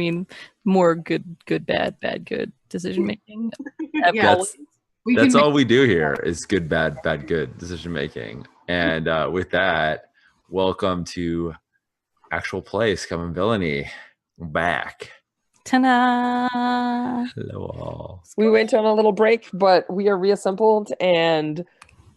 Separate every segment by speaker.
Speaker 1: mean more good, bad, good decision making.
Speaker 2: Yeah.
Speaker 3: That's all we do here is good, bad, good decision making. And with that, welcome to Actual Play, Scum and Villainy. We're back.
Speaker 1: Ta-da!
Speaker 3: Hello all.
Speaker 2: We went on a little break, but we are reassembled and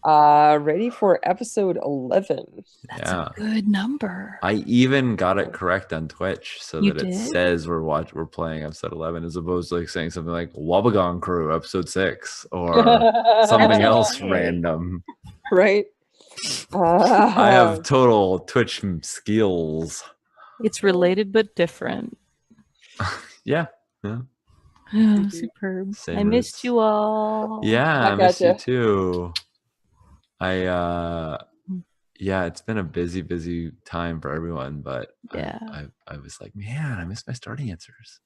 Speaker 2: ready for episode 11.
Speaker 1: That's a good number.
Speaker 3: I even got it correct on Twitch so
Speaker 1: You
Speaker 3: that it
Speaker 1: did?
Speaker 3: says we're playing episode 11 as opposed to like saying something like Wabagong Crew episode 6 or something else random.
Speaker 2: Right?
Speaker 3: I have total Twitch skills.
Speaker 1: It's related but different.
Speaker 3: Yeah.
Speaker 1: Oh, superb.
Speaker 3: Same
Speaker 1: I missed
Speaker 3: roots.
Speaker 1: you all.
Speaker 3: Yeah, I missed you
Speaker 2: gotcha.
Speaker 3: too. Yeah, it's been a busy time for everyone, but
Speaker 1: Yeah.
Speaker 3: I was like, man, I missed my Stardancers.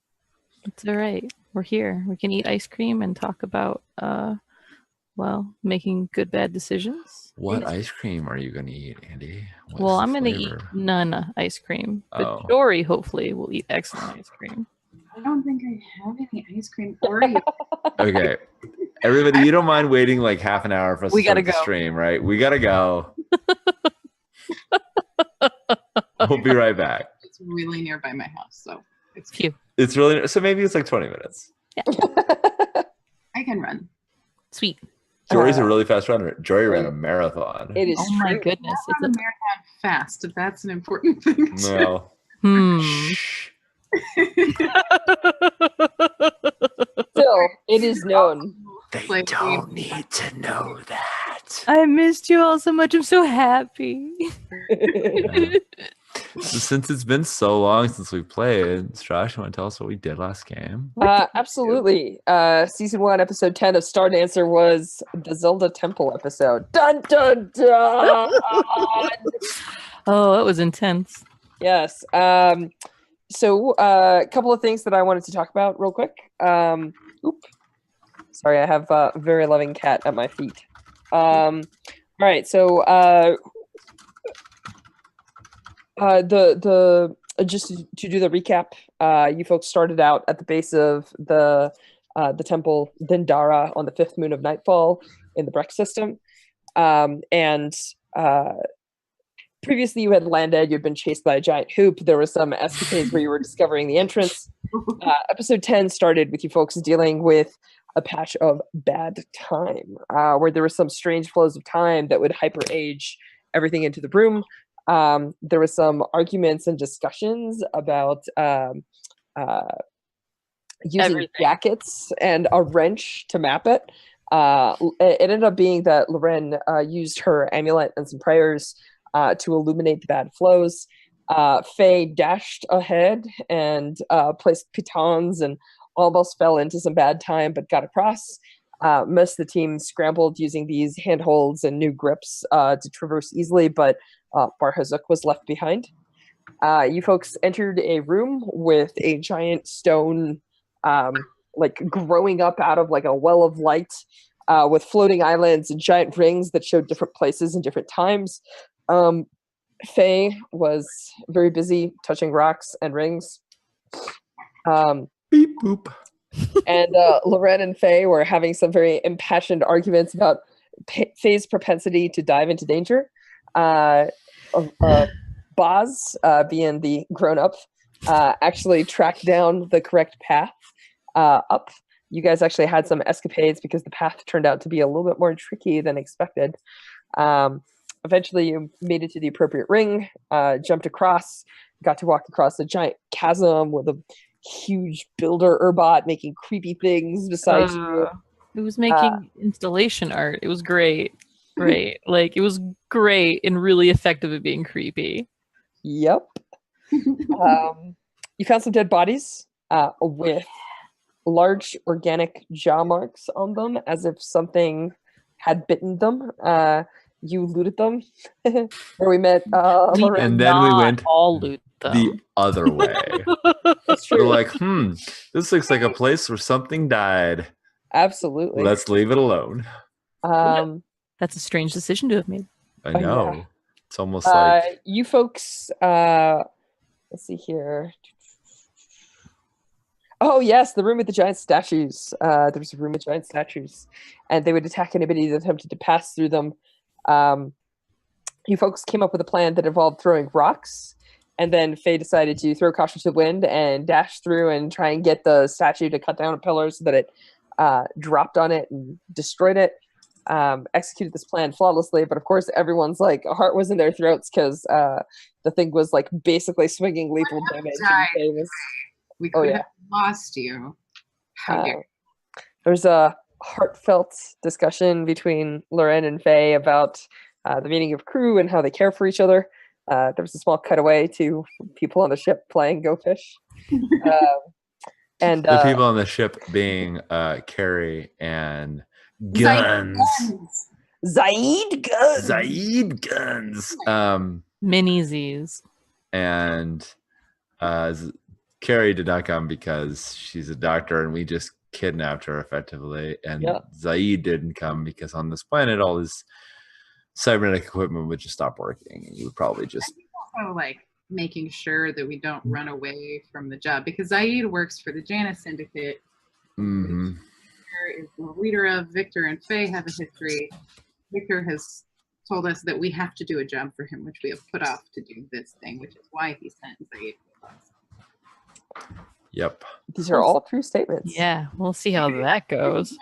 Speaker 1: It's all right. We're here. We can eat ice cream and talk about making good bad decisions.
Speaker 3: What ice cream are you gonna eat, Andy?
Speaker 1: Well, I'm gonna eat none ice cream, but Dory hopefully will eat excellent ice cream.
Speaker 4: I don't think I have any ice cream for you.
Speaker 3: Okay. Everybody, you don't mind waiting like half an hour for us to start the
Speaker 1: go.
Speaker 3: stream, right? We gotta go. We'll be right back.
Speaker 4: It's really nearby my house, so it's
Speaker 1: Phew.
Speaker 3: It's really so maybe it's like 20 minutes.
Speaker 4: I can run.
Speaker 1: Sweet.
Speaker 3: Jory's a really fast runner. Jory ran a marathon.
Speaker 2: It is
Speaker 1: Oh my
Speaker 2: true.
Speaker 1: goodness.
Speaker 4: It's a marathon fast. That's an important thing.
Speaker 3: Well,
Speaker 1: Shh.
Speaker 2: Still, it is known.
Speaker 3: They don't need to know that.
Speaker 1: I missed you all so much. I'm so happy.
Speaker 3: Since it's been so long since we played, Strash, you want to tell us what we did last game?
Speaker 2: Absolutely. Season 1, episode 10 of Stardancer was the Zelda Temple episode. Dun dun dun!
Speaker 1: Oh, that was intense.
Speaker 2: Yes. So a couple of things that I wanted to talk about real quick. Sorry, I have a very loving cat at my feet. All right, so just to do the recap, you folks started out at the base of the temple Dendara on the 5th moon of Nightfall in the Breck system, and previously you had landed. You'd been chased by a giant hoop. There were some escapades where you were discovering the entrance. Episode 10 started with you folks dealing with a patch of bad time, where there were some strange flows of time that would hyper age everything into the room. There were some arguments and discussions about using
Speaker 1: Everything.
Speaker 2: jackets and a wrench to map it. It ended up being that Loren used her amulet and some prayers to illuminate the bad flows. Faye dashed ahead and placed pitons and almost fell into some bad time, but got across. Most of the team scrambled using these handholds and new grips to traverse easily, but Barhazuk was left behind. You folks entered a room with a giant stone growing up out of like a well of light, with floating islands and giant rings that showed different places and different times. Faye was very busy touching rocks and rings.
Speaker 3: Beep boop.
Speaker 2: And Loren and Faye were having some very impassioned arguments about Faye's propensity to dive into danger. Boz, being the grown-up, actually tracked down the correct path up. You guys actually had some escapades because the path turned out to be a little bit more tricky than expected. Eventually, you made it to the appropriate ring, jumped across, got to walk across a giant chasm with a huge builder Urbot making creepy things beside you.
Speaker 1: It was making installation art. It was great. Great. Like, it was great and really effective at being creepy.
Speaker 2: Yep. You found some dead bodies with large organic jaw marks on them, as if something had bitten them. You looted them. Where we met Loren.
Speaker 3: And then we went
Speaker 1: all loot them.
Speaker 3: the other way.
Speaker 2: That's
Speaker 3: We're
Speaker 2: true.
Speaker 3: like, this looks like a place where something died.
Speaker 2: Absolutely.
Speaker 3: Let's leave it alone.
Speaker 1: That's a strange decision to have made.
Speaker 3: I
Speaker 2: Oh,
Speaker 3: know.
Speaker 2: yeah.
Speaker 3: It's almost like
Speaker 2: you folks, let's see here. Oh yes, the room with the giant statues. There was a room with giant statues, and they would attack anybody that attempted to pass through them. Um, you folks came up with a plan that involved throwing rocks, and then Faye decided to throw caution to the wind and dash through and try and get the statue to cut down a pillar so that it dropped on it and destroyed it. Executed this plan flawlessly, but of course everyone's like heart was in their throats because the thing was like basically swinging lethal damage. And Faye was,
Speaker 4: We
Speaker 2: Oh,
Speaker 4: could
Speaker 2: yeah.
Speaker 4: have lost you. How dare
Speaker 2: there's a heartfelt discussion between Loren and Faye about the meaning of crew and how they care for each other. There was a small cutaway to people on the ship playing Go Fish. And
Speaker 3: The people on the ship being Carrie and Guns.
Speaker 2: Zaid Guns.
Speaker 3: Zaid Guns.
Speaker 1: Mini Z's.
Speaker 3: And Carrie did not come because she's a doctor and we just kidnapped her effectively. And
Speaker 2: Yeah.
Speaker 3: Zaid didn't come because on this planet all his cybernetic equipment would just stop working and you would probably just
Speaker 4: also like making sure that we don't run away from the job because Zaid works for the Janus Syndicate.
Speaker 3: Mhm.
Speaker 4: Victor is the leader of. Victor and Faye have a history. Victor has told us that we have to do a job for him, which we have put off to do this thing, which is why he sent Zaid with us.
Speaker 3: Yep.
Speaker 2: These are all true statements.
Speaker 1: Yeah, we'll see how that goes.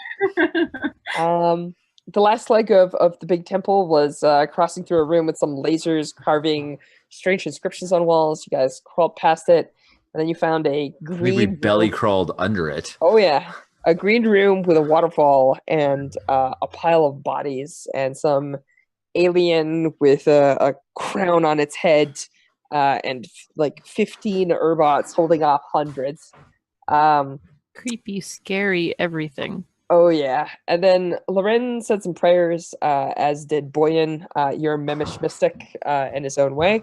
Speaker 2: The last leg of the big temple was crossing through a room with some lasers carving strange inscriptions on walls. You guys crawled past it, and then you found a
Speaker 3: I think we
Speaker 2: green
Speaker 3: belly
Speaker 2: room.
Speaker 3: crawled under it.
Speaker 2: Oh yeah, a green room with a waterfall and a pile of bodies and some alien with a crown on its head and like 15 Urbots holding off hundreds.
Speaker 1: Creepy, scary, everything.
Speaker 2: Oh yeah, and then Loren said some prayers, as did Boyan. You're a Memish mystic in his own way.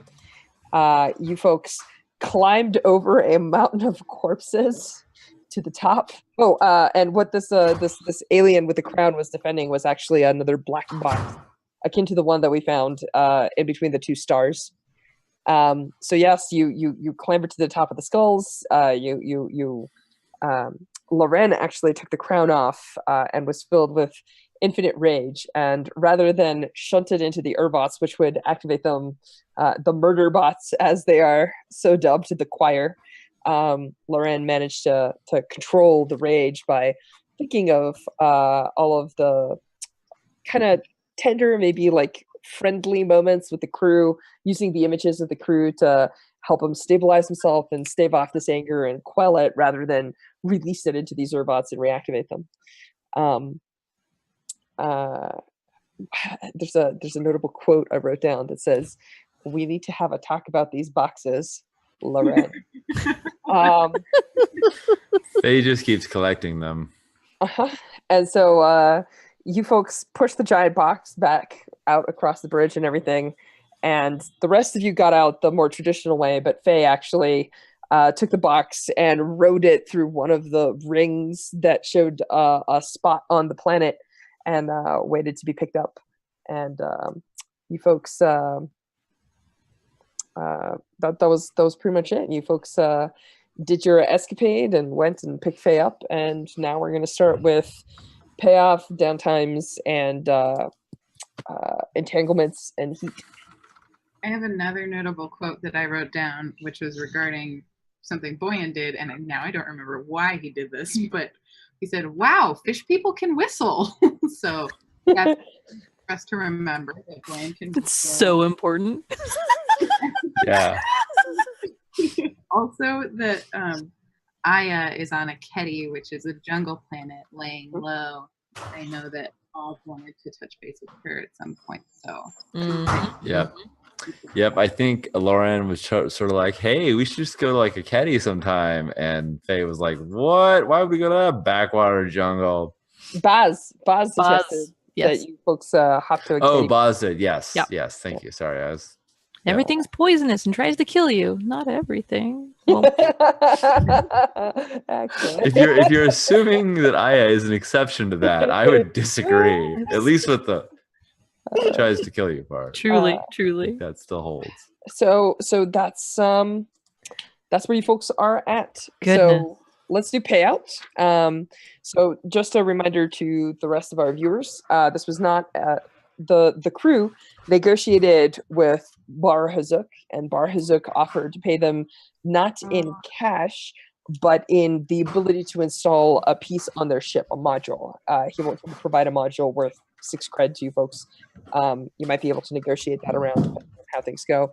Speaker 2: You folks climbed over a mountain of corpses to the top. Oh, and what this alien with the crown was defending was actually another black box, akin to the one that we found in between the two stars. So yes, you clambered to the top of the skulls. Loren actually took the crown off and was filled with infinite rage. And rather than shunt it into the Urbots, which would activate them, the murder bots, as they are so dubbed, the choir, Loren managed to control the rage by thinking of all of the kind of tender, maybe like friendly moments with the crew, using the images of the crew to help him stabilize himself and stave off this anger and quell it rather than release it into these Urbots and reactivate them. There's a notable quote I wrote down that says, "We need to have a talk about these boxes, Loren."
Speaker 3: Faye just keeps collecting them.
Speaker 2: And so you folks push the giant box back out across the bridge and everything. And the rest of you got out the more traditional way, but Faye actually took the box and rode it through one of the rings that showed a spot on the planet and waited to be picked up. And you folks, that was pretty much it. You folks did your escapade and went and picked Faye up. And now we're going to start with payoff, downtimes, and entanglements and heat.
Speaker 4: I have another notable quote that I wrote down, which was regarding something Boyan did, and now I don't remember why he did this, but he said, "Wow, fish people can whistle." So that's for us to remember that Boyan can
Speaker 1: It's so important.
Speaker 3: Yeah.
Speaker 4: Also, that Aya is on a Keti, which is a jungle planet, laying low. I know that all wanted to touch base with her at some point, so.
Speaker 3: Yep. I think Lauren was sort of like, "Hey, we should just go to like a caddy sometime." And Faye was like, "What? Why would we go to a backwater jungle?"
Speaker 2: Baz suggested
Speaker 1: Yes.
Speaker 2: that you folks hop to a
Speaker 3: Oh,
Speaker 2: kitty.
Speaker 3: Boz did. Yes.
Speaker 1: Yep.
Speaker 3: Yes. Thank you. Sorry. I was.
Speaker 1: Everything's poisonous and tries to kill you. Not everything. Well,
Speaker 2: Actually.
Speaker 3: If you're assuming that Aya is an exception to that, I would disagree. At least with the tries to kill you part.
Speaker 1: truly,
Speaker 3: I
Speaker 1: truly.
Speaker 3: think that still holds.
Speaker 2: So that's where you folks are at.
Speaker 1: Goodness.
Speaker 2: So let's do payouts. So just a reminder to the rest of our viewers, this was not the crew negotiated with Bar Hazuk, and Bar Hazuk offered to pay them not in cash, but in the ability to install a piece on their ship, a module. He will provide a module worth 6 cred to you folks. You might be able to negotiate that around depending on how things go.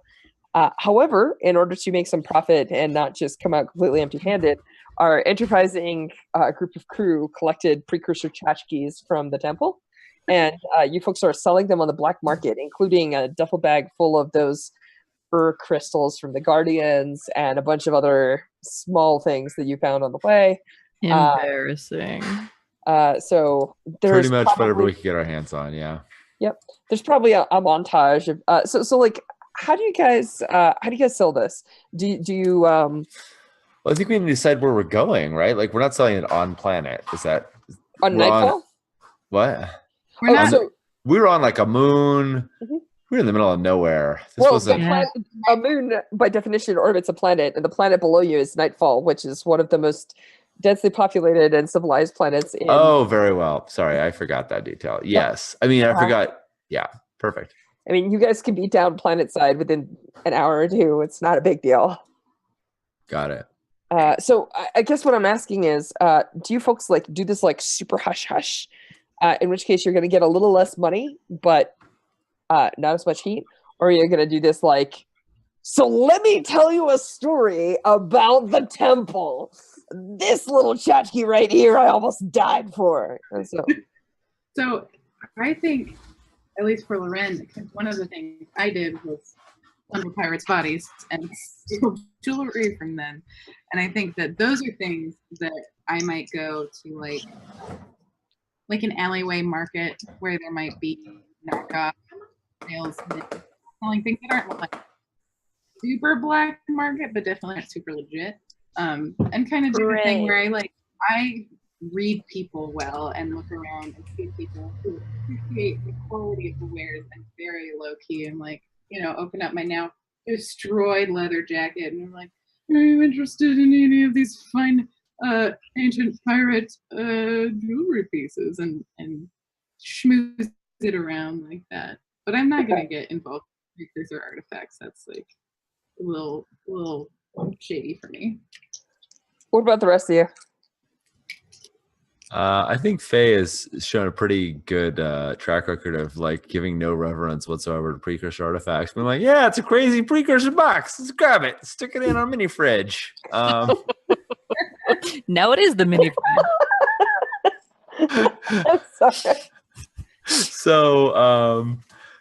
Speaker 2: However, in order to make some profit and not just come out completely empty-handed, our enterprising group of crew collected precursor tchotchkes from the temple, and you folks are selling them on the black market, including a duffel bag full of those fur crystals from the Guardians and a bunch of other small things that you found on the way.
Speaker 1: Embarrassing.
Speaker 2: So there's
Speaker 3: Pretty much
Speaker 2: probably,
Speaker 3: whatever we could get our hands on. Yeah.
Speaker 2: Yep. There's probably a montage of so like how do you guys sell this? Do you
Speaker 3: Well, I think we need to decide where we're going, right? Like we're not selling it on planet. Is that
Speaker 2: on
Speaker 3: we're on-
Speaker 2: Nightfall?
Speaker 3: what?
Speaker 4: We're not.
Speaker 2: So
Speaker 3: We were on like a moon.
Speaker 2: Mhm.
Speaker 3: We were in the middle of nowhere. This
Speaker 2: well,
Speaker 3: wasn't.
Speaker 2: a moon by definition orbits a planet, and the planet below you is Nightfall, which is one of the most densely populated and civilized planets in
Speaker 3: Oh, very well. Sorry, I forgot that detail. Yes. I mean, I forgot. Yeah, perfect.
Speaker 2: I mean, you guys can be down planet side within an hour or two. It's not a big deal.
Speaker 3: Got it.
Speaker 2: So I guess what I'm asking is, do you folks like do this like super hush hush? In which case you're going to get a little less money, but not as much heat, or you're going to do this like, so let me tell you a story about the temple. This little tchotchke right here, I almost died for. And
Speaker 4: So I think, at least for Loren, one of the things I did was plunder pirates' bodies and steal jewelry from them. And I think that those are things that I might go to like an alleyway market where there might be knockoff salesmen selling things that aren't like super black market, but definitely not super legit. And kind of do the thing where I read people well and look around and see people who appreciate the quality of the wares and very low key and like, you know, open up my now destroyed leather jacket and I'm like, are you interested in any of these fine ancient pirate jewelry pieces and schmooze it around like that? But I'm not gonna get involved in precursor artifacts. That's like a little shady for me.
Speaker 2: what about the rest of you?
Speaker 3: I think Faye has shown a pretty good track record of like giving no reverence whatsoever to precursor artifacts. Being like, yeah, it's a crazy precursor box. Let's grab it. Stick it in our mini fridge.
Speaker 1: Now it is the mini.
Speaker 2: Sorry.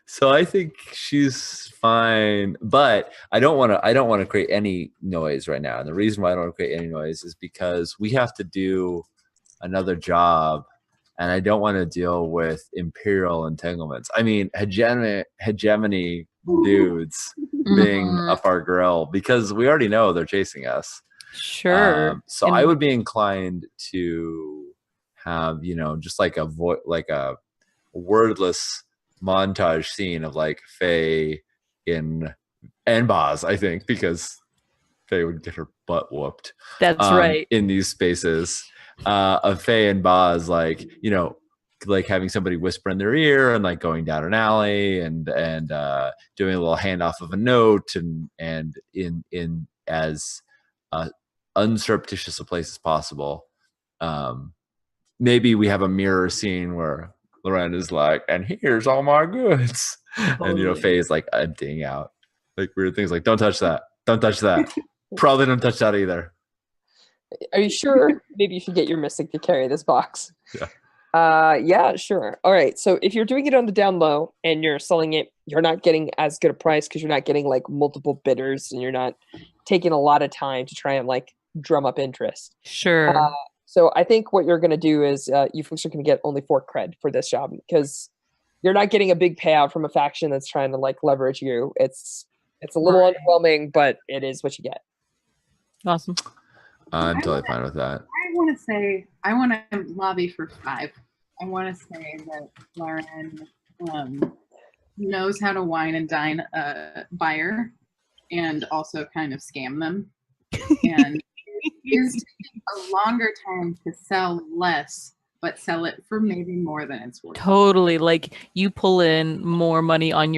Speaker 3: So I think she's fine, but I don't want to create any noise right now. And the reason why I don't want to create any noise is because we have to do another job, and I don't want to deal with imperial entanglements. I mean, hegemony dudes being up our grill because we already know they're chasing us.
Speaker 1: Sure.
Speaker 3: So I would be inclined to have, you know, just like a wordless montage scene of like Faye and Boz, I think, because Faye would get her butt whooped.
Speaker 1: That's right.
Speaker 3: In these spaces of Faye and Boz, like, you know, like having somebody whisper in their ear and like going down an alley and doing a little handoff of a note and in as unsurreptitious a place as possible. Maybe we have a mirror scene where Loren is like, and here's all my goods.
Speaker 1: Totally.
Speaker 3: And, you know, Faye is like emptying out like weird things like, don't touch that. Don't touch that. Probably don't touch that either.
Speaker 2: Are you sure? Maybe you should get your mystic to carry this box.
Speaker 3: Yeah.
Speaker 2: Yeah, sure. All right. So if you're doing it on the down low and you're selling it, you're not getting as good a price because you're not getting like multiple bidders and you're not taking a lot of time to try and like drum up interest.
Speaker 1: Sure.
Speaker 2: So I think what you're going to do is you folks are going to get only 4 cred for this job because you're not getting a big payout from a faction that's trying to like leverage you. It's a little underwhelming, but it is what you get.
Speaker 1: Awesome.
Speaker 3: I'm totally fine with that.
Speaker 4: I want to lobby for 5. I want to say that Lauren knows how to wine and dine a buyer and also kind of scam them. And is taking a longer time to sell less, but sell it for maybe more than it's worth.
Speaker 1: Totally. Like you pull in more money on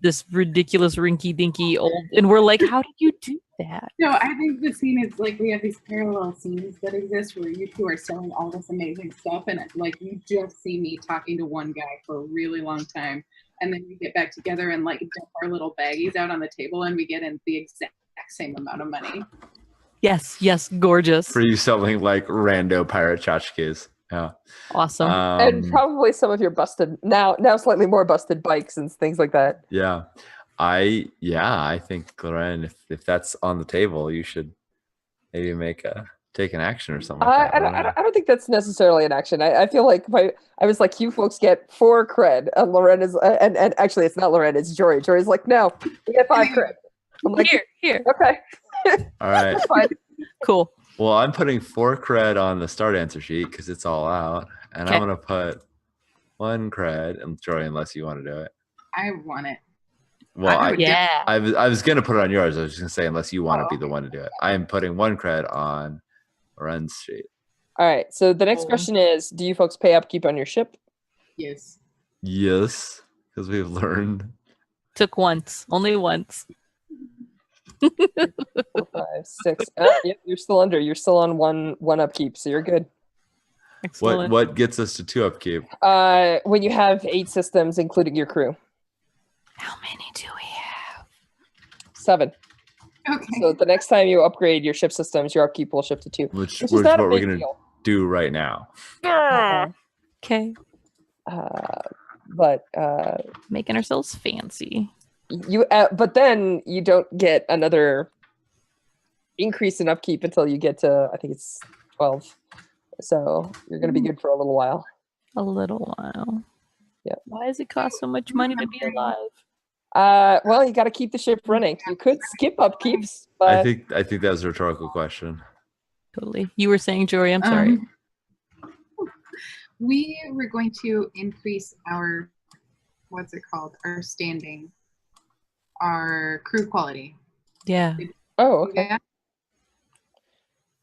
Speaker 1: this ridiculous rinky dinky old, and we're like, how did you do that?
Speaker 4: No, I think the scene is like we have these parallel scenes that exist where you two are selling all this amazing stuff, and like you just see me talking to one guy for a really long time, and then we get back together and like dump our little baggies out on the table, and we get in the exact same amount of money.
Speaker 1: Yes, gorgeous.
Speaker 3: For you selling like rando pirate tchotchkes. Yeah.
Speaker 1: Awesome.
Speaker 2: And probably some of your busted now slightly more busted bikes and things like that.
Speaker 3: Yeah. I think Loren, if that's on the table, you should maybe take an action or something like that.
Speaker 2: I don't think that's necessarily an action. I feel like I was like, you folks get 4 cred, and Loren is and actually it's not Loren, it's Jory. Jory's like, no, we get 5 cred. I'm like,
Speaker 1: here.
Speaker 2: Okay.
Speaker 3: All right.
Speaker 2: Fine.
Speaker 1: Cool.
Speaker 3: Well, I'm putting 4 cred on the Stardancer sheet because it's all out, and I'm gonna put 1 cred. And Jory, unless you want to do it.
Speaker 4: I want it.
Speaker 3: Well,
Speaker 1: I
Speaker 3: was gonna put it on yours. I was just gonna say unless you want to be the one to do it. I am putting 1 cred on Loren's sheet.
Speaker 2: All right. So the next question is, do you folks pay upkeep on your ship?
Speaker 4: Yes.
Speaker 3: Yes, because we've learned.
Speaker 1: Took once, only once.
Speaker 2: 4, 5, 6. Yep, you're still under. You're still on one upkeep, so you're good.
Speaker 1: Excellent.
Speaker 3: What gets us to 2 upkeep?
Speaker 2: When you have 8 systems, including your crew.
Speaker 1: How many do we have?
Speaker 2: 7.
Speaker 4: Okay.
Speaker 2: So the next time you upgrade your ship systems, your upkeep will shift to 2.
Speaker 3: Which
Speaker 2: is
Speaker 3: is
Speaker 2: not
Speaker 3: what
Speaker 2: a
Speaker 3: we're
Speaker 2: big
Speaker 3: gonna
Speaker 2: deal.
Speaker 3: do right now.
Speaker 1: Okay.
Speaker 2: But
Speaker 1: Making ourselves fancy.
Speaker 2: but then you don't get another increase in upkeep until you get to, I think it's 12. So you're going to be good for a little while.
Speaker 1: A little while.
Speaker 2: Yeah.
Speaker 1: Why does it cost so much money to be alive?
Speaker 2: Well, you got to keep the ship running. You could skip upkeeps, but
Speaker 3: I think that was a rhetorical question.
Speaker 1: Totally. You were saying, Jory, I'm sorry.
Speaker 4: We were going to increase our, what's it called? Our standing, our crew quality.
Speaker 1: Yeah.
Speaker 2: Oh, okay.
Speaker 4: Yeah.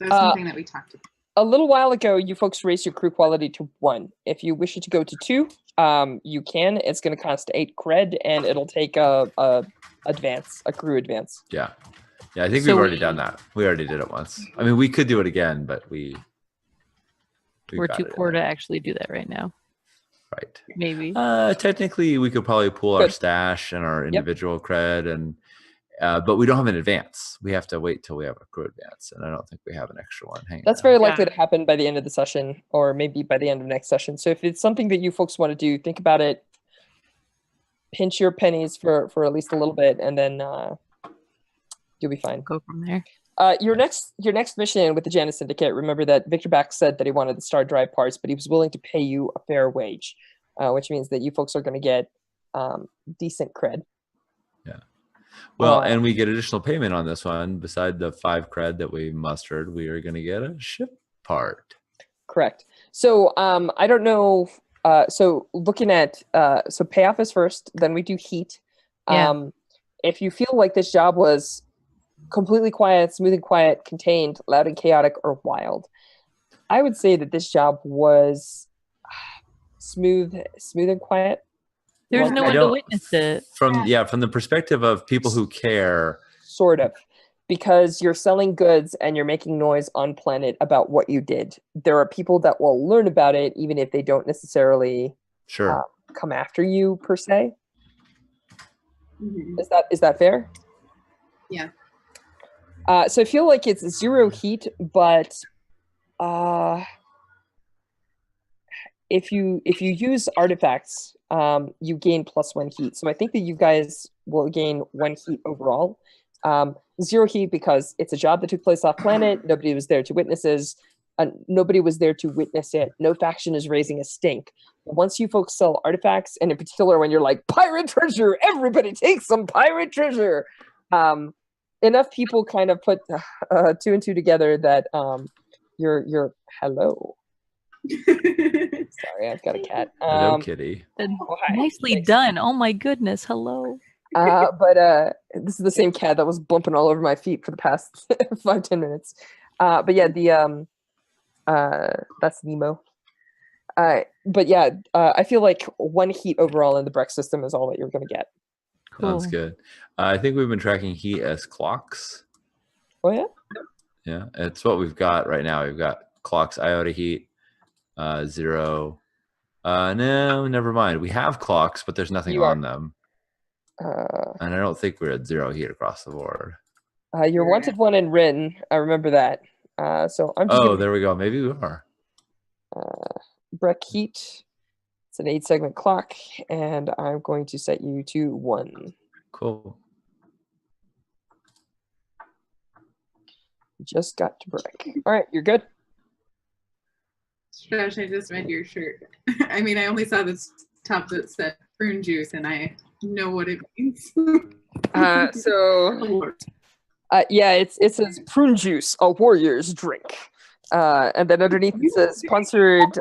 Speaker 4: That's something that we talked about.
Speaker 2: A little while ago, you folks raised your crew quality to 1. If you wish it to go to 2, you can. It's going to cost 8 cred, and it'll take a crew advance.
Speaker 3: Yeah. I think we've already done that. We already did it once. I mean, we could do it again, but we're
Speaker 1: too poor to actually do that right now.
Speaker 3: Right.
Speaker 1: Maybe.
Speaker 3: Technically, we could probably pool our stash and our individual cred, and but we don't have an advance. We have to wait till we have a crew advance, and I don't think we have an extra one.
Speaker 2: That's very likely to happen by the end of the session, or maybe by the end of next session. So if it's something that you folks want to do, think about it. Pinch your pennies for at least a little bit, and then you'll be fine.
Speaker 1: Go from there.
Speaker 2: Your next mission with the Janus Syndicate. Remember that Victor Back said that he wanted the Star Drive parts, but he was willing to pay you a fair wage, which means that you folks are going to get decent cred.
Speaker 3: Yeah. Well, and we get additional payment on this one. Beside the 5 cred that we mustered, we are going to get a ship part.
Speaker 2: Correct. So I don't know. So looking at so payoff is first, then we do heat. If you feel like this job was completely quiet, smooth and quiet, contained, loud and chaotic, or wild, I would say that this job was smooth and quiet.
Speaker 1: There's no one to witness it.
Speaker 3: From the perspective of people who care.
Speaker 2: Sort of. Because you're selling goods and you're making noise on planet about what you did. There are people that will learn about it, even if they don't necessarily come after you, per se.
Speaker 4: Mm-hmm.
Speaker 2: Is that fair?
Speaker 4: Yeah.
Speaker 2: So I feel like it's 0 heat, but if you use artifacts, you gain +1 heat. So I think that you guys will gain 1 heat overall. 0 heat because it's a job that took place off planet. Nobody was there to witness it. No faction is raising a stink. Once you folks sell artifacts, and in particular when you're like, pirate treasure, everybody take some pirate treasure. Enough people kind of put 2 and 2 together that you're hello. Sorry, I've got a cat.
Speaker 3: Hello, kitty.
Speaker 1: Nicely done. Oh my goodness. Hello.
Speaker 2: But this is the same cat that was bumping all over my feet for the past 5-10 minutes. But yeah, the that's Nemo. But yeah, I feel like 1 heat overall in the Breck system is all that you're gonna get.
Speaker 3: Sounds
Speaker 1: Cool.
Speaker 3: good. I think we've been tracking heat as clocks.
Speaker 2: Oh yeah.
Speaker 3: Yeah, it's what we've got right now. We've got clocks, iota heat, 0. No, never mind. We have clocks, but there's nothing
Speaker 2: You are.
Speaker 3: on them.
Speaker 2: Uh,
Speaker 3: And I don't think we're at 0 heat across the board.
Speaker 2: you're
Speaker 4: Right.
Speaker 2: wanted 1 in Rin. I remember that. So I'm just
Speaker 3: Oh,
Speaker 2: gonna
Speaker 3: there we go. Maybe we are.
Speaker 2: Breck heat. It's an 8-segment clock, and I'm going to set you to 1.
Speaker 3: Cool.
Speaker 2: Just got to Breck. All right, you're good.
Speaker 4: Josh, I just read your shirt. I mean, I only saw this top that said prune juice, and I know what it means.
Speaker 2: So yeah, it says prune juice, a warrior's drink, and then underneath it says sponsored.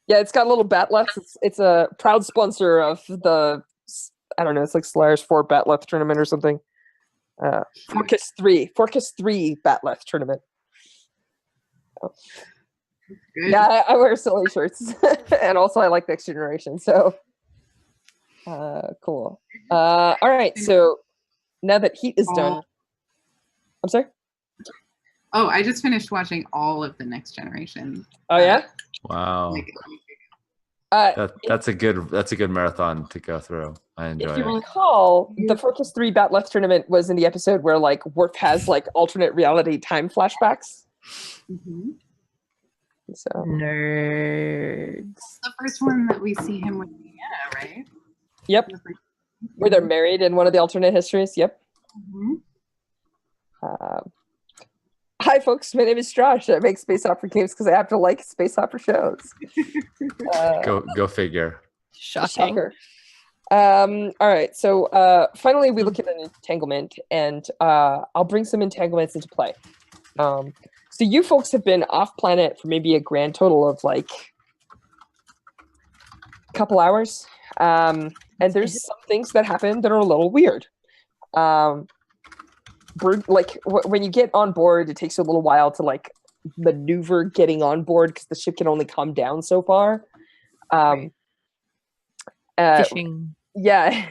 Speaker 2: Yeah, it's got little batleths. It's a proud sponsor of the, I don't know, it's like Slayer's 4 batleth tournament or something. Forcus 3 batleth tournament. Oh.
Speaker 4: Good.
Speaker 2: Yeah, I wear silly shirts, and also I like Next Generation. So, cool. All right, so now that heat is done, I'm sorry.
Speaker 4: Oh, I just finished watching all of the Next Generation.
Speaker 2: Oh yeah.
Speaker 3: Wow.
Speaker 2: Like,
Speaker 3: That's a good marathon to go through. I enjoy
Speaker 2: if you
Speaker 3: it.
Speaker 2: recall, the Fortress 3 Batleth tournament was in the episode where like Worf has like alternate reality time flashbacks.
Speaker 4: Mm-hmm.
Speaker 2: So
Speaker 1: Nerds.
Speaker 4: The first one that we see him with Deanna, right?
Speaker 2: yep, where they're married in one of the alternate histories. Yep.
Speaker 4: Mm-hmm.
Speaker 2: Hi, folks. My name is Josh. I make space opera games because I have to like space opera shows.
Speaker 3: Go figure.
Speaker 1: Shocking.
Speaker 2: Shocker. All right. So finally, we look at an entanglement, and I'll bring some entanglements into play. So you folks have been off planet for maybe a grand total of like a couple hours, and there's some things that happen that are a little weird. When you get on board, it takes you a little while to like maneuver getting on board because the ship can only come down so far.
Speaker 1: Fishing.
Speaker 2: Yeah.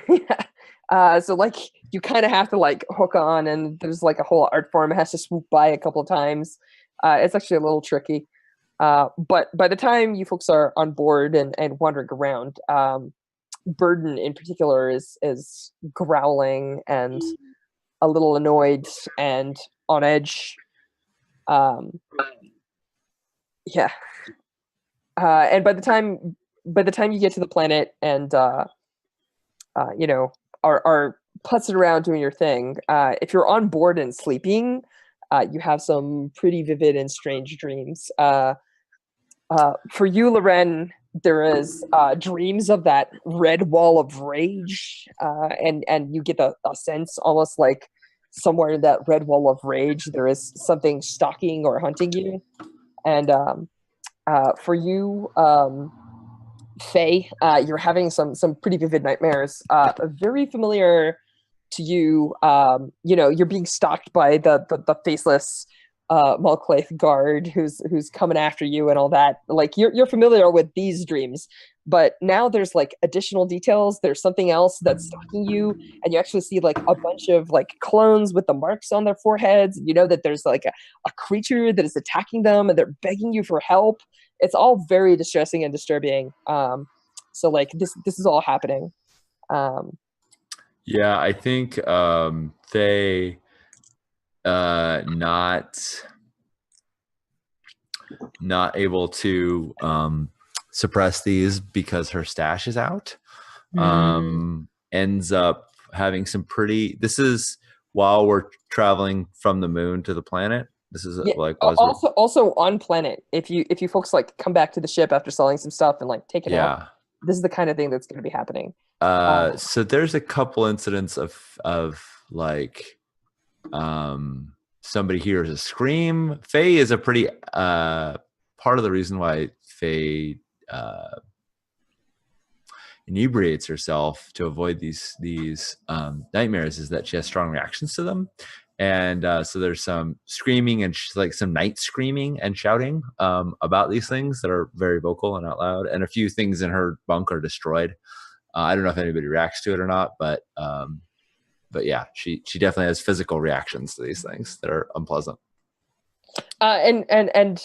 Speaker 2: So like you kind of have to like hook on, and there's like a whole art form. It has to swoop by a couple of times. It's actually a little tricky. But by the time you folks are on board and wandering around, Burden in particular is growling and a little annoyed and on edge. Yeah. And by the time you get to the planet and you know, are putzing around doing your thing, if you're on board and sleeping, you have some pretty vivid and strange dreams. For you, Loren, there is dreams of that red wall of rage, and you get a sense almost like somewhere in that red wall of rage there is something stalking or hunting you. And for you, Faye, you're having some pretty vivid nightmares. Very familiar to you. You know, you're being stalked by the faceless Malclaith guard who's coming after you and all that. Like you're familiar with these dreams, but now there's like additional details. There's something else that's stalking you, and you actually see like a bunch of like clones with the marks on their foreheads. You know that there's like a creature that is attacking them, and they're begging you for help. It's all very distressing and disturbing. So like this is all happening.
Speaker 3: Yeah, I think they not able to suppress these because her stash is out. Ends up having some pretty. This is while we're traveling from the moon to the planet. This is like
Speaker 2: also on planet. If you folks like come back to the ship after selling some stuff and like take it out, this is the kind of thing that's going to be happening.
Speaker 3: So there's a couple incidents of like somebody hears a scream. Faye is a pretty part of the reason why Faye inebriates herself to avoid these nightmares is that she has strong reactions to them. And so there's some screaming and like some night screaming and shouting about these things that are very vocal and out loud. And a few things in her bunk are destroyed. I don't know if anybody reacts to it or not, but yeah, she definitely has physical reactions to these things that are unpleasant.
Speaker 2: And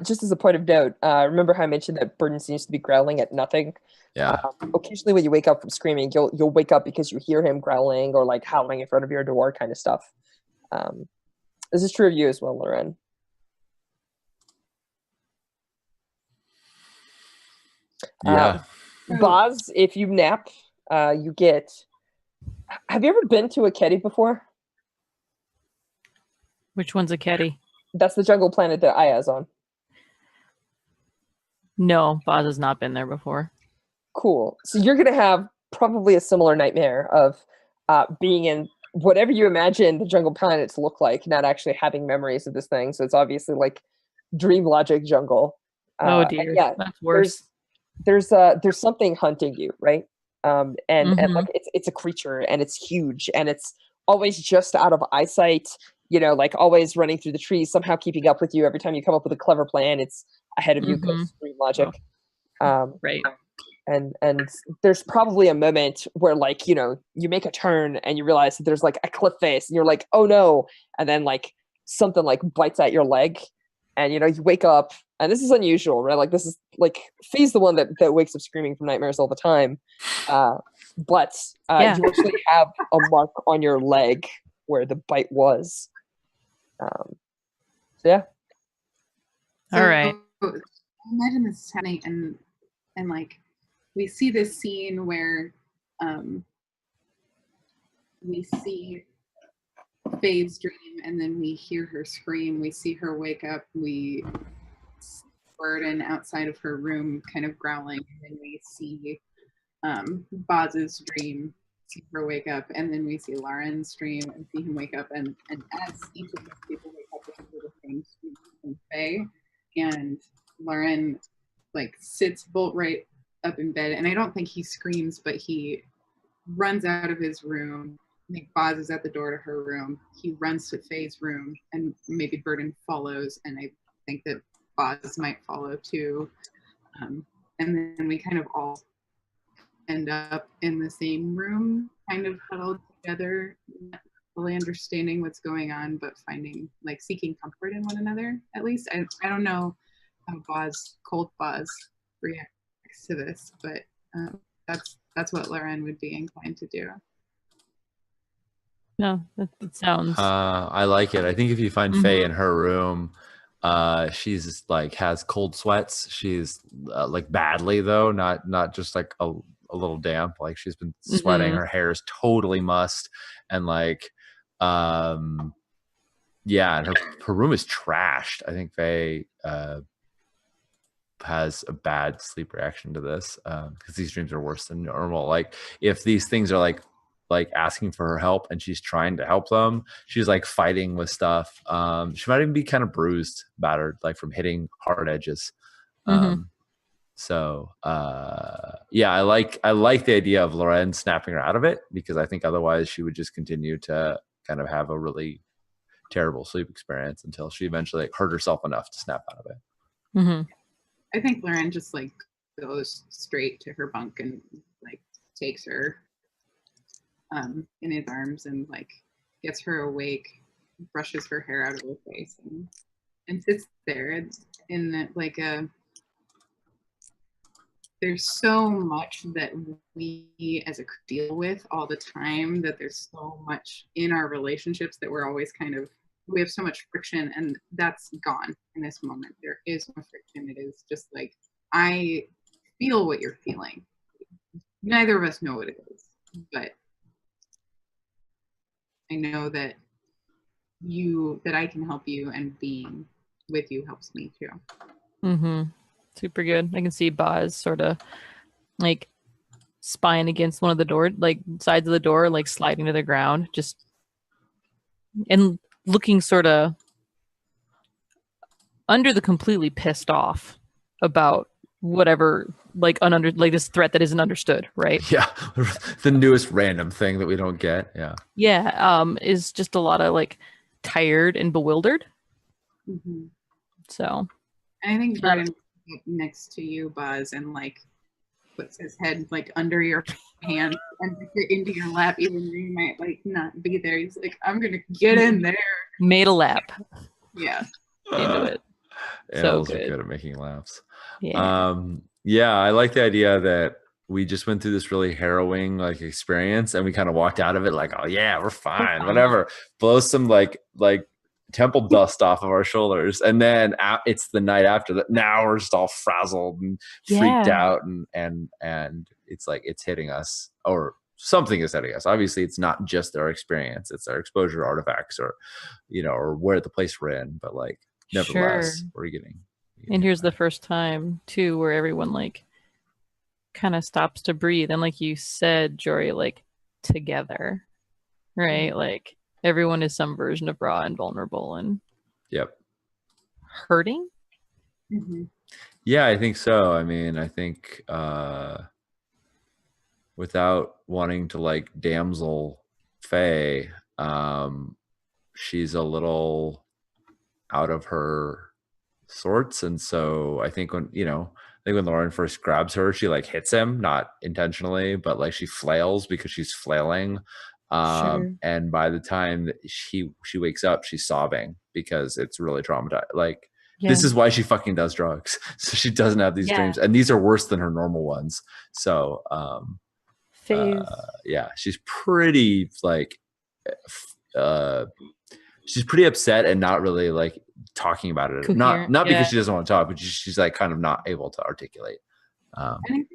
Speaker 2: just as a point of note, remember how I mentioned that Burden seems to be growling at nothing?
Speaker 3: Yeah.
Speaker 2: Occasionally when you wake up from screaming, you'll wake up because you hear him growling or like howling in front of your door kind of stuff. This is true of you as well, Loren.
Speaker 3: Yeah.
Speaker 2: Boz, if you nap, you get... Have you ever been to a Kedi before?
Speaker 1: Which one's a Kedi?
Speaker 2: That's the jungle planet that Aya's on.
Speaker 1: No, Boz has not been there before.
Speaker 2: Cool. So you're going to have probably a similar nightmare of being in whatever you imagine the jungle planet to look like, not actually having memories of this thing. So it's obviously like dream logic jungle.
Speaker 1: Oh dear,
Speaker 2: yeah,
Speaker 1: that's worse.
Speaker 2: There's something hunting you, right? And like it's a creature and it's huge and it's always just out of eyesight, you know, like always running through the trees, somehow keeping up with you. Every time you come up with a clever plan, it's ahead of you because dream logic.
Speaker 1: Right.
Speaker 2: And there's probably a moment where, like, you know, you make a turn and you realize that there's like a cliff face and you're like, oh no, and then like something like bites at your leg and, you know, you wake up. And this is unusual, right? Like, this is like Faye's the one that wakes up screaming from nightmares all the time. But you actually have a mark on your leg where the bite was. So yeah.
Speaker 1: All right.
Speaker 4: Imagine this is happening, and like we see this scene where we see Faye's dream, and then we hear her scream. We see her wake up. We see Burden outside of her room, kind of growling, and then we see Boz's dream, see her wake up, and then we see Lauren's dream and see him wake up, and as each of those people wake up, it's the same scream from Faye, and Lauren like sits bolt right up in bed, and I don't think he screams, but he runs out of his room. I think Boz is at the door to her room. He runs to Faye's room, and maybe Burden follows, and I think that Boz might follow too. And then we kind of all end up in the same room, kind of huddled together, not fully understanding what's going on, but finding, like, seeking comfort in one another, at least. I don't know how cold Boz reacts to this, but that's what Lauren would be inclined to do.
Speaker 1: No, that sounds...
Speaker 3: I like it. I think if you find Faye in her room, she's like has cold sweats. She's like badly though, not just like a little damp. Like she's been sweating. Her hair is totally mussed, and like and her room is trashed. I think Faye has a bad sleep reaction to this because these dreams are worse than normal. Like if these things are like asking for her help and she's trying to help them, she's like fighting with stuff. She might even be kind of bruised, battered, like from hitting hard edges. So I like the idea of Lauren snapping her out of it, because I think otherwise she would just continue to kind of have a really terrible sleep experience until she eventually like hurt herself enough to snap out of it.
Speaker 4: I think Lauren just like goes straight to her bunk and like takes her in his arms and like gets her awake, brushes her hair out of her face, and sits there in like a... There's so much that we as a deal with all the time, that there's so much in our relationships that we're always kind of, we have so much friction, and that's gone in this moment. There is no friction. It is just like, I feel what you're feeling. Neither of us know what it is, but I know that I can help you, and being with you helps me too.
Speaker 1: Super good. I can see Boz sort of like spine against one of the door, like sides of the door, like sliding to the ground, just and looking sort of under the completely pissed off about whatever, like like this threat that isn't understood, right?
Speaker 3: Yeah, the newest random thing that we don't get. Yeah.
Speaker 1: Yeah, is just a lot of like tired and bewildered.
Speaker 4: Mhm.
Speaker 1: So
Speaker 4: I think Burden next to you, Buzz, and like puts his head like under your hand and into your lap, even though you might like not be there. He's like, I'm gonna get in there.
Speaker 1: made a lap
Speaker 4: Yeah.
Speaker 1: into it.
Speaker 3: Animals
Speaker 1: So
Speaker 3: are
Speaker 1: good.
Speaker 3: good at making laughs.
Speaker 1: Yeah.
Speaker 3: Yeah, I like the idea that we just went through this really harrowing like experience and we kind of walked out of it like, oh yeah, we're fine, whatever. Blow some like temple dust off of our shoulders, and then it's the night after that. Now we're just all frazzled and freaked out, and it's like it's hitting us, or something is hitting us. Obviously, it's not just our experience; it's our exposure to artifacts, or or where the place we're in. But like, nevertheless, we're getting.
Speaker 1: And here's the first time too where everyone like kind of stops to breathe, and like you said, Jory, like together, right? Like everyone is some version of raw and vulnerable and hurting.
Speaker 4: Mm-hmm.
Speaker 3: Yeah, I think so. I mean, I think without wanting to like damsel Faye, she's a little out of her sorts, and so I think when when Lauren first grabs her, she like hits him, not intentionally, but like she flails because she's flailing. And by the time that she wakes up, she's sobbing because it's really traumatized. Like this is why she fucking does drugs, so she doesn't have these dreams, and these are worse than her normal ones. So yeah, she's pretty like she's pretty upset and not really like talking about it.
Speaker 1: Coherent,
Speaker 3: not because she doesn't want to talk, but she's like kind of not able to articulate.
Speaker 4: And I think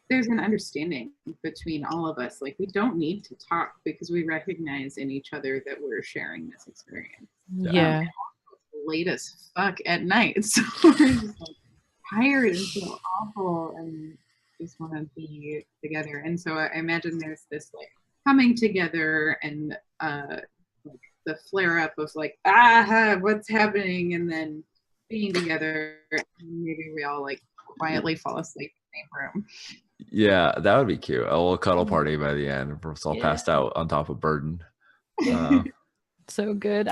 Speaker 4: there's an understanding between all of us. Like we don't need to talk because we recognize in each other that we're sharing this experience. Late as fuck at night, so we're just like tired and so awful and just want to be together. And so I imagine there's this like coming together and like the flare up of like what's happening, and then being together. Maybe we all like quietly fall asleep in the same room.
Speaker 3: Yeah, that would be cute. A little cuddle party by the end. We're all passed out on top of Burden.
Speaker 1: So good.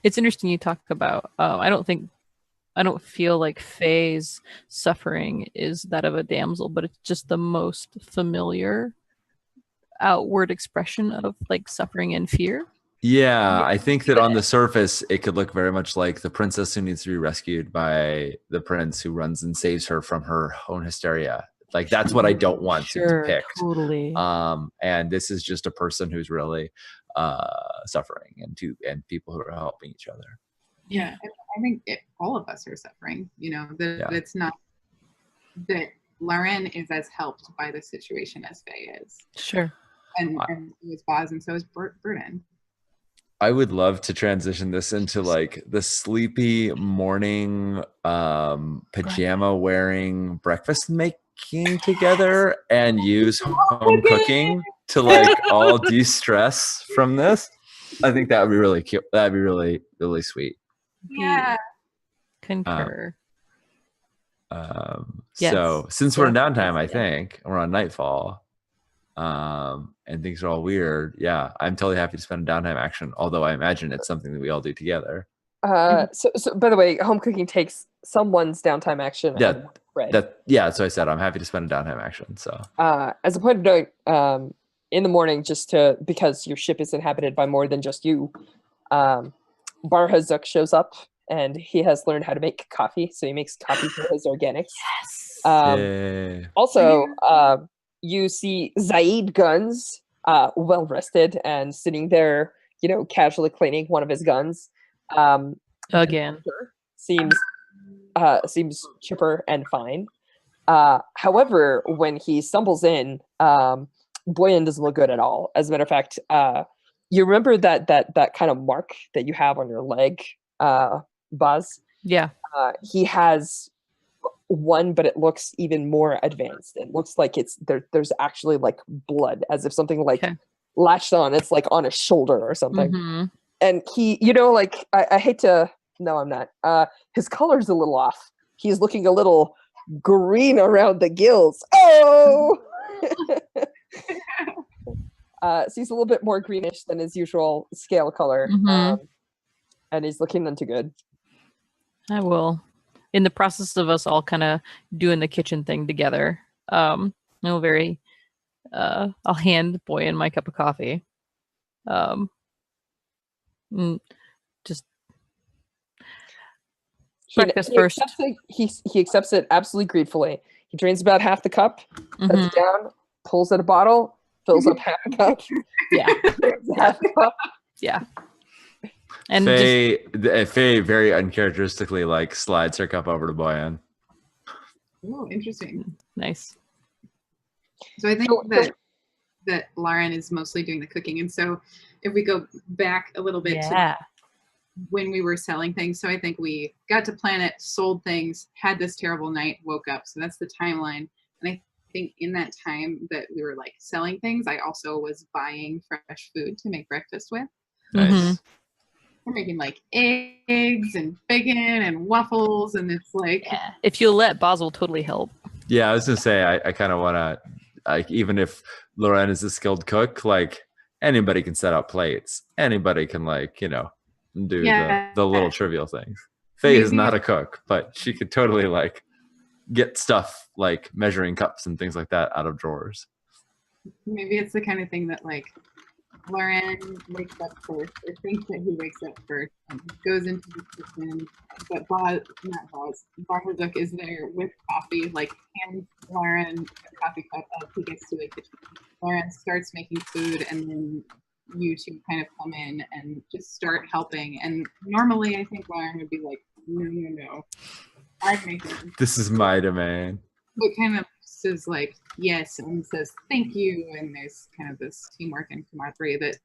Speaker 1: It's interesting you talk about I don't feel like Faye's suffering is that of a damsel, but it's just the most familiar outward expression of like suffering and fear.
Speaker 3: Yeah, I think that on the surface, it could look very much like the princess who needs to be rescued by the prince who runs and saves her from her own hysteria. Like that's what I don't want to depict.
Speaker 1: Totally.
Speaker 3: And this is just a person who's really suffering, and people who are helping each other.
Speaker 4: Yeah, I think all of us are suffering. It's not that Lauren is as helped by the situation as Faye is.
Speaker 1: Sure.
Speaker 4: And so is Boz, and so is Burden.
Speaker 3: I would love to transition this into like the sleepy morning pajama wearing breakfast making together, and use home cooking to like all de-stress from this. I think that would be really cute. That'd be really, really sweet.
Speaker 4: Yeah.
Speaker 1: Concur.
Speaker 3: So since we're in downtime, I think we're on nightfall. And things are all weird. Yeah, I'm totally happy to spend a downtime action, although I imagine it's something that we all do together.
Speaker 2: So by the way, home cooking takes someone's downtime action.
Speaker 3: So I said I'm happy to spend a downtime action. So
Speaker 2: as a point of note, in the morning, because your ship is inhabited by more than just you, Barhazuk shows up, and he has learned how to make coffee, so he makes coffee for his organics. Also, you see Zaid Guns, well rested and sitting there, casually cleaning one of his guns.
Speaker 1: Again,
Speaker 2: seems chipper and fine. However, when he stumbles in, Boyan doesn't look good at all. As a matter of fact, you remember that kind of mark that you have on your leg, Buzz?
Speaker 1: Yeah.
Speaker 2: He has one, but it looks even more advanced. It looks like there's actually like blood, as if something like latched on. It's like on his shoulder or something.
Speaker 1: Mm-hmm.
Speaker 2: And he, like I hate to. No, I'm not. His color's a little off. He's looking a little green around the gills. Oh! So he's a little bit more greenish than his usual scale color. And he's looking none too good.
Speaker 1: I will. In the process of us all kind of doing the kitchen thing together, I'll hand Boyan my cup of coffee. Just breakfast first.
Speaker 2: He accepts it absolutely gratefully. He drains about half the cup, sets it down, pulls out a bottle, fills up half a cup.
Speaker 1: Yeah.
Speaker 2: Half a cup.
Speaker 1: Yeah. And
Speaker 3: Faye very uncharacteristically like slides her cup over to Boyan.
Speaker 4: Oh, interesting.
Speaker 1: Nice.
Speaker 4: So I think that Lauren is mostly doing the cooking. And so if we go back a little bit to when we were selling things, so I think we got to Planet, sold things, had this terrible night, woke up. So that's the timeline. And I think in that time that we were like selling things, I also was buying fresh food to make breakfast with.
Speaker 3: Nice.
Speaker 4: We're making like eggs and bacon and waffles, and it's like,
Speaker 1: if you'll let, Boz will totally help.
Speaker 3: Yeah, I was gonna say I kind of want to, like, even if Lauren is a skilled cook, like anybody can set up plates, anybody can, like, you know, do the little trivial things. Faye is not a cook, but she could totally like get stuff like measuring cups and things like that out of drawers.
Speaker 4: Maybe it's the kind of thing that like Lauren wakes up first, or thinks that he wakes up first, and goes into the kitchen. But Barzuk is there with coffee, like hands Lauren a coffee cup as he gets to the kitchen. Lauren starts making food, and then you two kind of come in and just start helping. And normally, I think Lauren would be like, "No, I'm making
Speaker 3: this is my domain."
Speaker 4: But kind of says like yes and says thank you, and there's kind of this teamwork and camaraderie that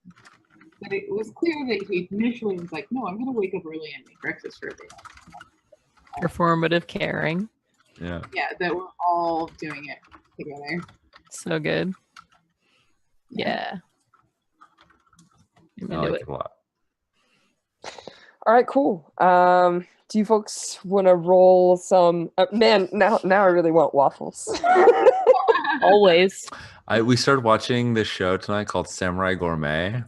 Speaker 4: it was clear that he initially was like, no, I'm gonna wake up early and make breakfast for everyone.
Speaker 1: Performative caring.
Speaker 3: Yeah,
Speaker 4: that we're all doing it together.
Speaker 1: So good. Yeah.
Speaker 3: I like it a lot.
Speaker 2: All right, cool. Do you folks want to roll some? Man, now I really want waffles.
Speaker 1: Always.
Speaker 3: We started watching this show tonight called Samurai Gourmet,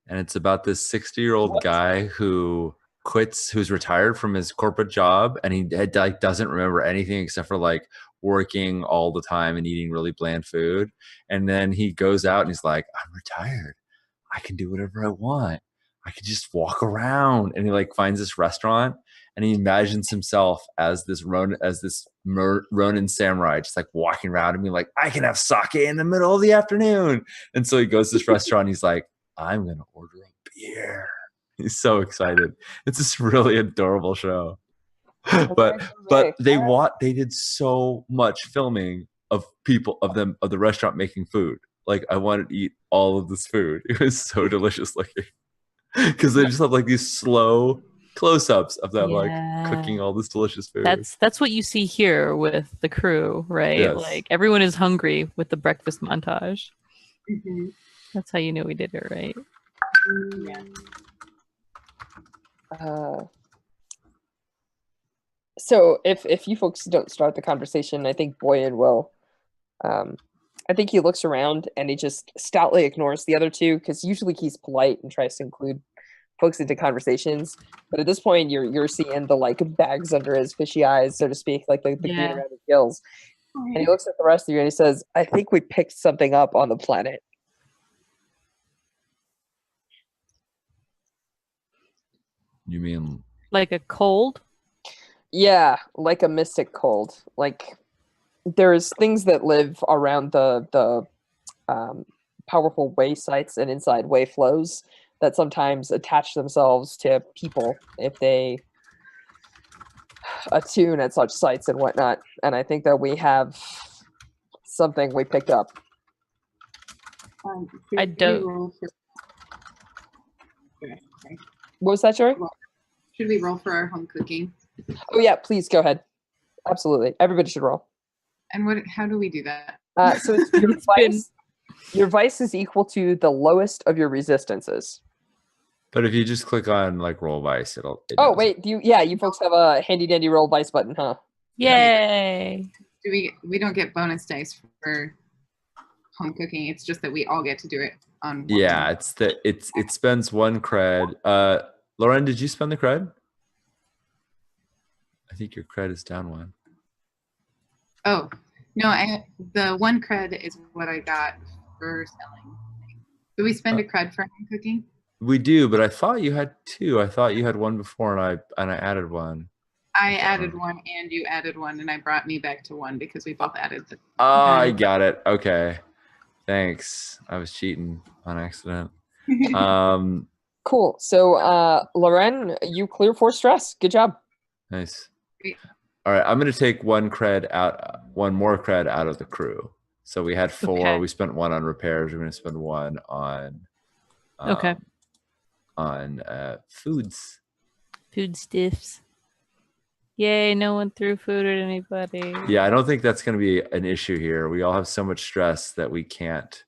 Speaker 3: and it's about this 60-year-old guy who who's retired from his corporate job, and he like doesn't remember anything except for like working all the time and eating really bland food. And then he goes out and he's like, I'm retired. I can do whatever I want. I could just walk around. And he like finds this restaurant, and he imagines himself as this Ronin samurai, just like walking around and being like, I can have sake in the middle of the afternoon. And so he goes to this restaurant, and he's like, I'm going to order a beer. He's so excited. It's this really adorable show. But they did so much filming of the restaurant making food. Like, I wanted to eat all of this food. It was so delicious looking. Because they just have like these slow close-ups of them like cooking all this delicious food.
Speaker 1: That's what you see here with the crew, right?
Speaker 3: Yes.
Speaker 1: Like everyone is hungry with the breakfast montage.
Speaker 4: Mm-hmm.
Speaker 1: That's how you know we did it right.
Speaker 4: Yeah.
Speaker 2: So if you folks don't start the conversation, I think Boyan will. I think he looks around and he just stoutly ignores the other two, because usually he's polite and tries to include folks into conversations. But at this point, you're seeing the like bags under his fishy eyes, so to speak, like the green around his gills. And he looks at the rest of you and he says, I think we picked something up on the planet.
Speaker 3: You mean
Speaker 1: like a cold?
Speaker 2: Yeah, like a mystic cold. Like there's things that live around the powerful way sites and inside way flows that sometimes attach themselves to people if they attune at such sites and whatnot. And I think that we have something we picked up.
Speaker 1: I don't.
Speaker 2: What was that, Jory?
Speaker 4: Should we roll for our home cooking?
Speaker 2: Oh yeah, please go ahead. Absolutely, everybody should roll.
Speaker 4: And how do we do that?
Speaker 2: So it's your vice. Your vice is equal to the lowest of your resistances.
Speaker 3: But if you just click on like roll vice, it
Speaker 2: oh wait, you folks have a handy dandy roll vice button, huh?
Speaker 1: Yay!
Speaker 4: We don't get bonus dice for home cooking. It's just that we all get to do it on one.
Speaker 3: Yeah, it spends 1 cred. Lauren, did you spend the cred? I think your cred is down 1.
Speaker 4: Oh, no, the 1 cred is what I got for selling. Do we spend a cred for home cooking?
Speaker 3: We do, but I thought you had 2. I thought you had 1 before, and I added 1.
Speaker 4: I added 1 and you added 1, and I brought me back to 1 because we both added the.
Speaker 3: Oh, I got it. Okay, thanks. I was cheating on accident.
Speaker 2: Cool. So, Loren, you clear 4 stress. Good job.
Speaker 3: Nice.
Speaker 4: Great.
Speaker 3: All right, I'm going to take 1 more cred out of the crew. So we had 4.
Speaker 1: Okay.
Speaker 3: We spent 1 on repairs. We're going to spend 1 on
Speaker 1: Okay.
Speaker 3: on foods.
Speaker 1: Food stiffs. Yay! No one threw food at anybody.
Speaker 3: Yeah, I don't think that's going to be an issue here. We all have so much stress that we can't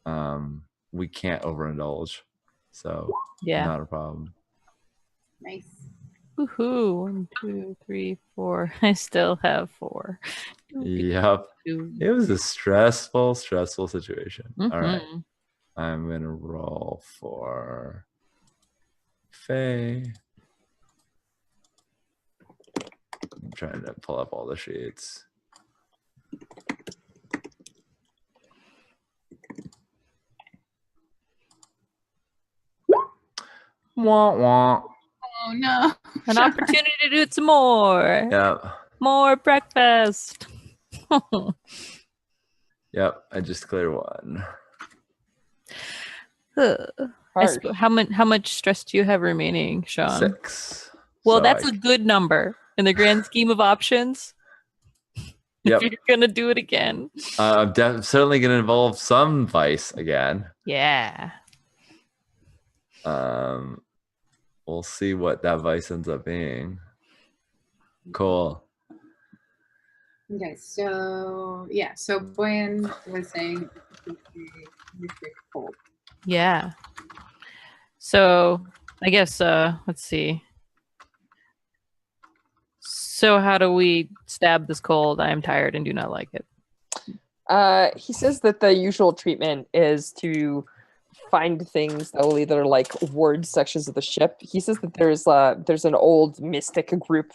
Speaker 3: overindulge. So
Speaker 1: Yeah.
Speaker 3: not a problem.
Speaker 4: Nice.
Speaker 1: Woohoo! 1, 2, 3, 4. I still have 4.
Speaker 3: Yep. It was a stressful situation.
Speaker 1: Mm-hmm.
Speaker 3: All right. I'm going to roll for Faye. I'm trying to pull up all the sheets. Wah, wah.
Speaker 4: Oh no!
Speaker 1: An opportunity to do it some more.
Speaker 3: Yep.
Speaker 1: More breakfast.
Speaker 3: Yep. I just cleared 1.
Speaker 2: Hard.
Speaker 1: How much stress do you have remaining, Sean?
Speaker 3: 6.
Speaker 1: Well,
Speaker 3: So
Speaker 1: that's a good number in the grand scheme of options.
Speaker 3: Yep.
Speaker 1: If you're gonna do it again.
Speaker 3: I'm certainly going to involve some vice again.
Speaker 1: Yeah.
Speaker 3: We'll see what that vice ends up being. Cool.
Speaker 4: Okay, so yeah, so Boyan was saying cold.
Speaker 1: Yeah. So I guess let's see. So how do we stab this cold? I am tired and do not like it.
Speaker 2: He says that the usual treatment is to find things that will either like ward sections of the ship. He says that there's an old mystic group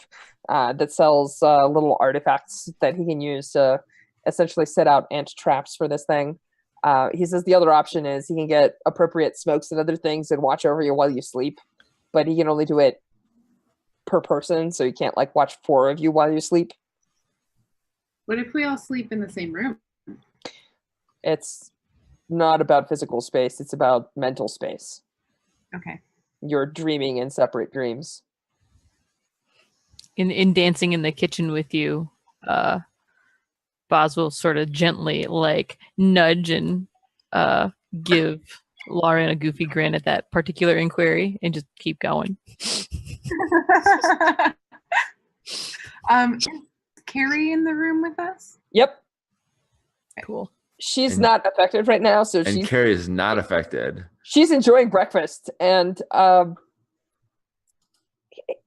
Speaker 2: that sells little artifacts that he can use to essentially set out ant traps for this thing. He says the other option is he can get appropriate smokes and other things and watch over you while you sleep, but he can only do it per person, so you can't like watch 4 of you while you sleep.
Speaker 4: What if we all sleep in the same room?
Speaker 2: It's not about physical space, it's about mental space.
Speaker 4: Okay.
Speaker 2: You're dreaming in separate dreams.
Speaker 1: In dancing in the kitchen with you, Boz will sort of gently like nudge and give Lauren a goofy grin at that particular inquiry and just keep going.
Speaker 4: Is Carrie in the room with us?
Speaker 2: Yep.
Speaker 1: Cool.
Speaker 2: She's not affected right now, so
Speaker 3: And Carrie is not affected.
Speaker 2: she's enjoying breakfast, and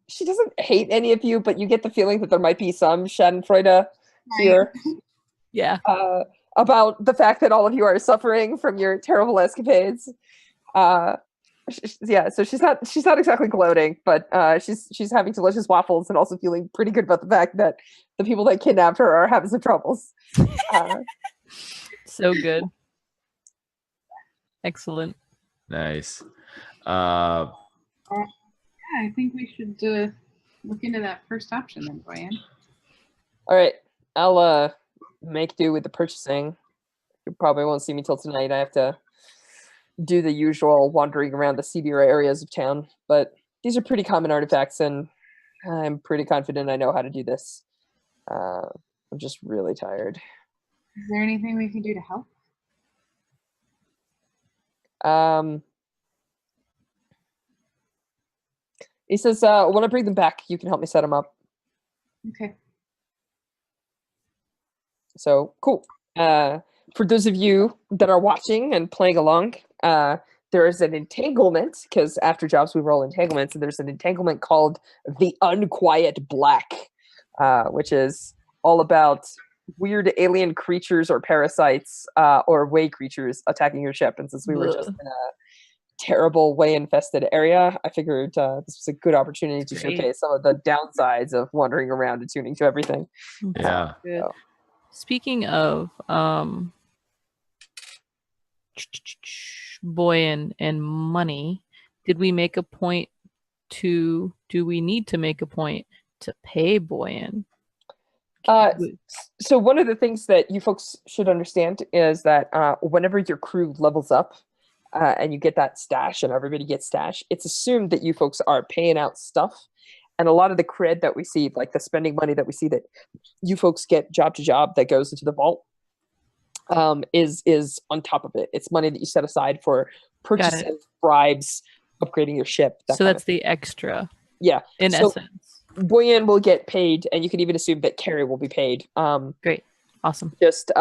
Speaker 2: she doesn't hate any of you, but you get the feeling that there might be some Schadenfreude here
Speaker 1: Yeah.
Speaker 2: about the fact that all of you are suffering from your terrible escapades. Yeah, so she's not exactly gloating, but she's having delicious waffles and also feeling pretty good about the fact that the people that kidnapped her are having some troubles.
Speaker 1: So good. Excellent.
Speaker 3: Nice.
Speaker 4: Yeah, I think we should look into that first option then, Boyan.
Speaker 2: All right, I'll make do with the purchasing. You probably won't see me till tonight. I have to do the usual wandering around the seedier areas of town, but these are pretty common artifacts, and I'm pretty confident I know how to do this. I'm just really tired.
Speaker 4: Is there anything we can do to help?
Speaker 2: He says, when I bring them back, you can help me set them up.
Speaker 4: Okay.
Speaker 2: So, cool. For those of you that are watching and playing along, there is an entanglement, because after jobs we roll entanglements, and there's an entanglement called the Unquiet Black. which is all about weird alien creatures or parasites or way creatures attacking your ship. And since we were just
Speaker 1: Ugh.
Speaker 2: in a terrible way infested area, I figured this was a good opportunity to
Speaker 1: Great.
Speaker 2: showcase some of the downsides of wandering around and tuning to everything.
Speaker 3: Yeah.
Speaker 1: Good.
Speaker 2: So,
Speaker 1: Speaking of Boyan and money, did we make a point to? Do we need to make a point to pay Boyan?
Speaker 2: so one of the things that you folks should understand is that whenever your crew levels up and you get that stash and everybody gets stash, it's assumed that you folks are paying out stuff. And a lot of the cred that we see, like the spending money that we see that you folks get job to job that goes into the vault, is on top of it. It's money that you set aside for purchases, bribes, upgrading your ship.
Speaker 1: So that's the extra.
Speaker 2: Yeah.
Speaker 1: In
Speaker 2: So
Speaker 1: essence.
Speaker 2: Boyan will get paid, and you can even assume that Carrie will be paid.
Speaker 1: Great. Awesome.
Speaker 2: Just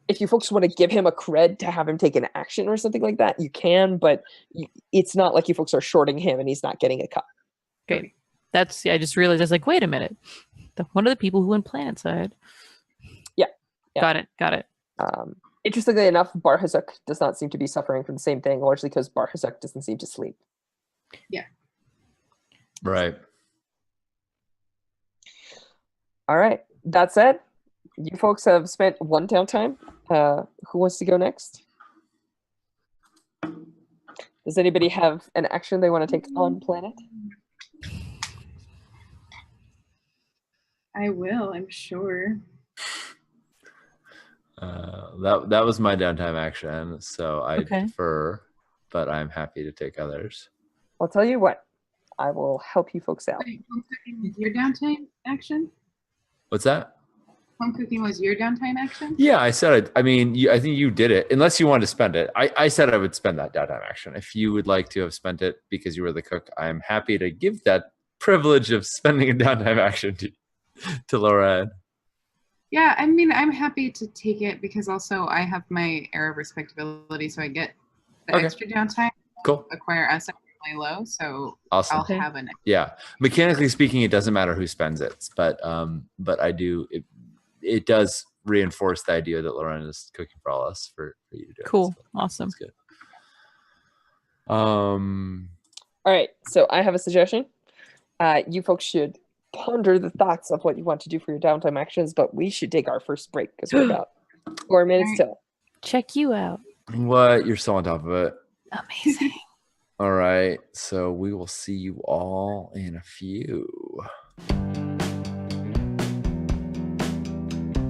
Speaker 2: if you folks want to give him a cred to have him take an action or something like that, you can, but it's not like you folks are shorting him and he's not getting a cut.
Speaker 1: Great. That's I just realized I was like, wait a minute. One of the people who went planet side.
Speaker 2: Yeah.
Speaker 1: Got it.
Speaker 2: Interestingly enough, Barhazuk does not seem to be suffering from the same thing, largely because Barhazuk doesn't seem to sleep.
Speaker 4: Yeah.
Speaker 3: Right.
Speaker 2: All right. That said, you folks have spent one downtime. Who wants to go next? Does anybody have an action they want to take on planet?
Speaker 4: I will, I'm sure.
Speaker 3: That was my downtime action, so I defer, but I'm happy to take others.
Speaker 2: I'll tell you what. I will help you folks out.
Speaker 4: Wait, home cooking was your downtime action?
Speaker 3: What's that?
Speaker 4: Home cooking was your downtime action?
Speaker 3: Yeah, I said it. I mean, I think you did it, unless you wanted to spend it. I said I would spend that downtime action. If you would like to have spent it because you were the cook, I'm happy to give that privilege of spending a downtime action to Laura.
Speaker 4: Yeah, I mean, I'm happy to take it because also I have my air of respectability, so I get the extra downtime.
Speaker 3: Cool.
Speaker 4: Acquire assets really low, so
Speaker 3: Awesome.
Speaker 4: I'll have an.
Speaker 3: Yeah, mechanically speaking, it doesn't matter who spends it, but I do. It does reinforce the idea that Lauren is cooking for all us for you to do.
Speaker 1: Cool.
Speaker 3: So
Speaker 1: awesome.
Speaker 3: That's good.
Speaker 2: All right. So I have a suggestion. You folks should ponder the thoughts of what you want to do for your downtime actions, but we should take our first break because we're about 4 minutes till.
Speaker 1: Check you out.
Speaker 3: What? You're so on top of it.
Speaker 1: Amazing.
Speaker 3: All right. So we will see you all in a few.